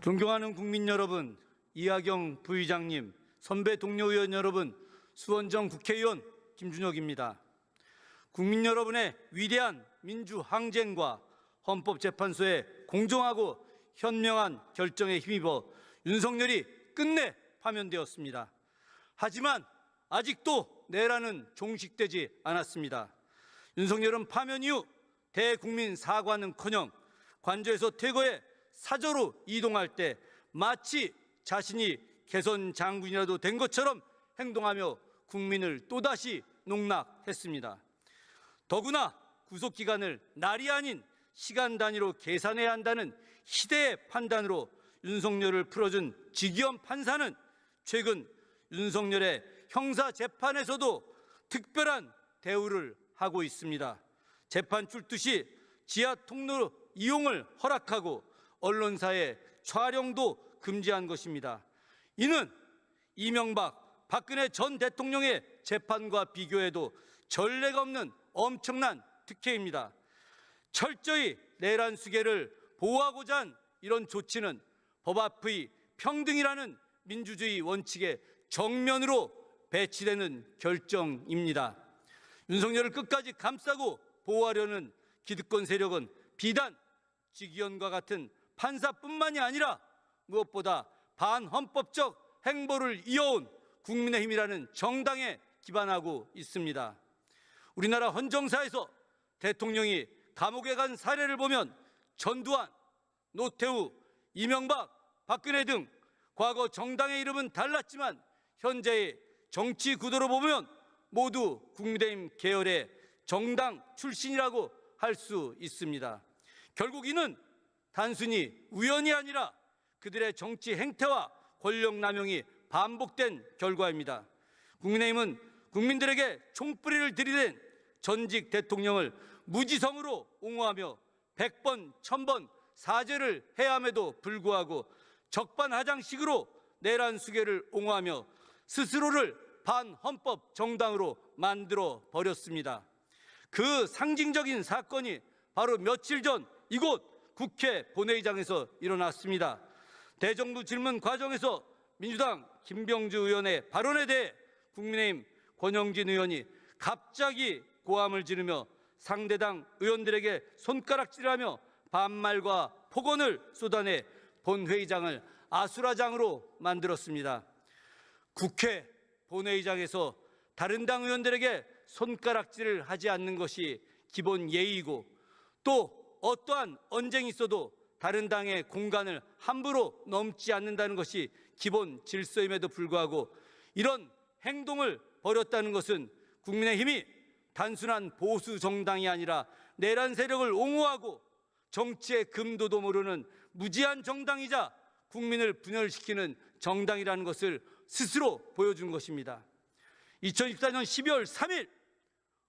존경하는 국민 여러분, 이하경 부의장님, 선배 동료 의원 여러분, 수원정 국회의원 김준혁입니다. 국민 여러분의 위대한 민주 항쟁과 헌법재판소의 공정하고 현명한 결정에 힘입어 윤석열이 끝내 파면되었습니다. 하지만 아직도 내란은 종식되지 않았습니다. 윤석열은 파면 이후 대국민 사과는커녕 관저에서 퇴거해 사저로 이동할 때 마치 자신이 개선 장군이라도 된 것처럼 행동하며 국민을 또다시 농락했습니다. 더구나 구속기간을 날이 아닌 시간 단위로 계산해야 한다는 시대의 판단으로 윤석열을 풀어준 지기현 판사는 최근 윤석열의 형사재판에서도 특별한 대우를 하고 있습니다. 재판 출두 시 지하 통로 이용을 허락하고 언론사의 촬영도 금지한 것입니다. 이는 이명박, 박근혜 전 대통령의 재판과 비교해도 전례가 없는 엄청난 특혜입니다. 철저히 내란 수괴를 보호하고자 한 이런 조치는 법 앞의 평등이라는 민주주의 원칙에 정면으로 배치되는 결정입니다. 윤석열을 끝까지 감싸고 보호하려는 기득권 세력은 비단 지기현과 같은 판사뿐만이 아니라 무엇보다 반헌법적 행보를 이어온 국민의힘이라는 정당에 기반하고 있습니다. 우리나라 헌정사에서 대통령이 감옥에 간 사례를 보면 전두환, 노태우, 이명박, 박근혜 등 과거 정당의 이름은 달랐지만 현재의 정치 구도로 보면 모두 국민의힘 계열의 정당 출신이라고 할 수 있습니다. 결국 이는 단순히 우연이 아니라 그들의 정치 행태와 권력 남용이 반복된 결과입니다. 국민의힘은 국민들에게 총뿌리를 들이댄 전직 대통령을 무지성으로 옹호하며 100번, 1000번 사죄를 해야 함에도 불구하고 적반하장식으로 내란 수괴를 옹호하며 스스로를 반헌법 정당으로 만들어 버렸습니다. 그 상징적인 사건이 바로 며칠 전 이곳 국회 본회의장에서 일어났습니다. 대정부 질문 과정에서 민주당 김병주 의원의 발언에 대해 국민의힘 권영진 의원이 갑자기 고함을 지르며 상대당 의원들에게 손가락질하며 반말과 폭언을 쏟아내 본회의장을 아수라장으로 만들었습니다. 국회 본회의장에서 다른 당 의원들에게 손가락질을 하지 않는 것이 기본 예의이고 또 어떠한 언쟁이 있어도 다른 당의 공간을 함부로 넘지 않는다는 것이 기본 질서임에도 불구하고 이런 행동을 벌였다는 것은 국민의힘이 단순한 보수 정당이 아니라 내란 세력을 옹호하고 정치의 금도도 모르는 무지한 정당이자 국민을 분열시키는 정당이라는 것을 스스로 보여준 것입니다. 2014년 12월 3일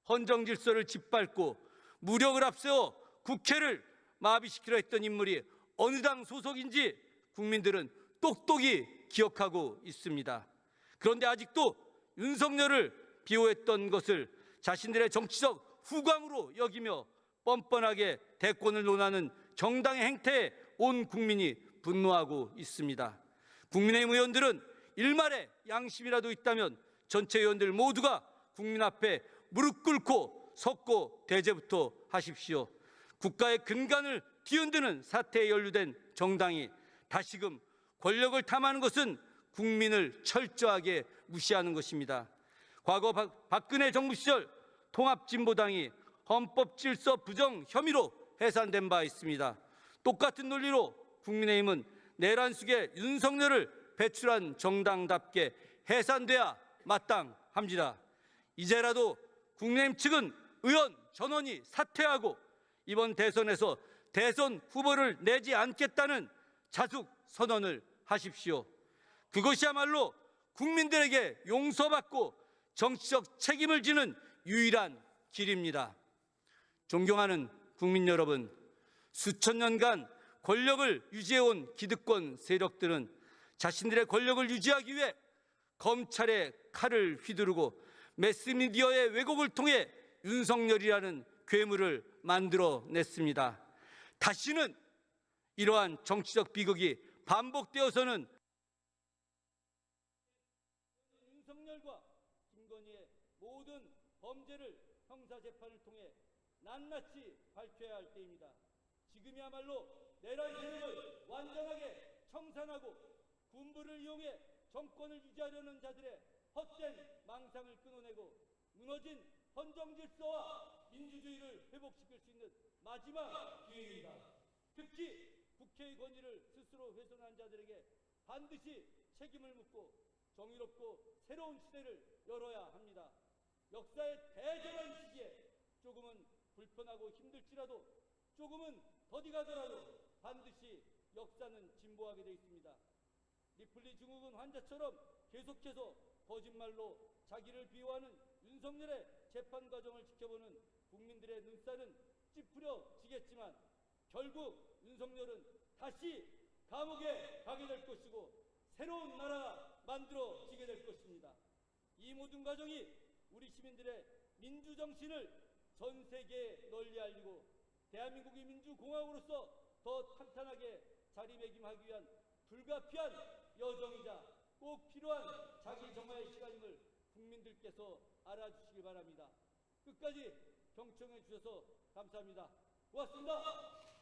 헌정 질서를 짓밟고 무력을 앞세워 국회를 마비시키려 했던 인물이 어느 당 소속인지 국민들은 똑똑히 기억하고 있습니다. 그런데 아직도 윤석열을 비호했던 것을 자신들의 정치적 후광으로 여기며 뻔뻔하게 대권을 논하는 정당의 행태에 온 국민이 분노하고 있습니다. 국민의힘 의원들은 일말의 양심이라도 있다면 전체 의원들 모두가 국민 앞에 무릎 꿇고 석고 대제부터 하십시오. 국가의 근간을 뒤흔드는 사태에 연루된 정당이 다시금 권력을 탐하는 것은 국민을 철저하게 무시하는 것입니다. 과거 박근혜 정부 시절 통합진보당이 헌법질서 부정 혐의로 해산된 바 있습니다. 똑같은 논리로 국민의힘은 내란 속에 윤석열을 배출한 정당답게 해산돼야 마땅합니다. 이제라도 국민의힘 측은 의원 전원이 사퇴하고 이번 대선에서 대선 후보를 내지 않겠다는 자숙 선언을 하십시오. 그것이야말로 국민들에게 용서받고 정치적 책임을 지는 유일한 길입니다. 존경하는 국민 여러분, 수천 년간 권력을 유지해온 기득권 세력들은 자신들의 권력을 유지하기 위해 검찰의 칼을 휘두르고 매스미디어의 왜곡을 통해 윤석열이라는 괴물을 만들어냈습니다. 다시는 이러한 정치적 비극이 반복되어서는 윤석열과 김건희의 모든 범죄를 형사재판을 통해 낱낱이 밝혀야 할 때입니다. 지금이야말로 내란 세력을 완전하게 청산하고 군부를 이용해 정권을 유지하려는 자들의 헛된 망상을 끊어내고 무너진 헌정질서와 민주주의를 회복시킬 수 있는 마지막 기회입니다. 특히 국회의 권위를 스스로 훼손한 자들에게 반드시 책임을 묻고 정의롭고 새로운 시대를 열어야 합니다. 역사의 대전환 시기에 조금은 불편하고 힘들지라도 조금은 더디 가더라도 반드시 역사는 진보하게 되어 있습니다. 리플리 증후군 환자처럼 계속해서 거짓말로 자기를 비호하는 윤석열의 재판 과정을 지켜보는 국민들의 눈살은 찌푸려지겠지만 결국 윤석열은 다시 감옥에 가게 될 것이고 새로운 나라가 만들어지게 될 것입니다. 이 모든 과정이 우리 시민들의 민주정신을 전 세계에 널리 알리고 대한민국의 민주공화국으로서 더 탄탄하게 자리매김하기 위한 불가피한 여정이자 꼭 필요한 자기 정화의 시간임을 국민들께서 알아주시기 바랍니다. 끝까지 경청해 주셔서 감사합니다. 고맙습니다.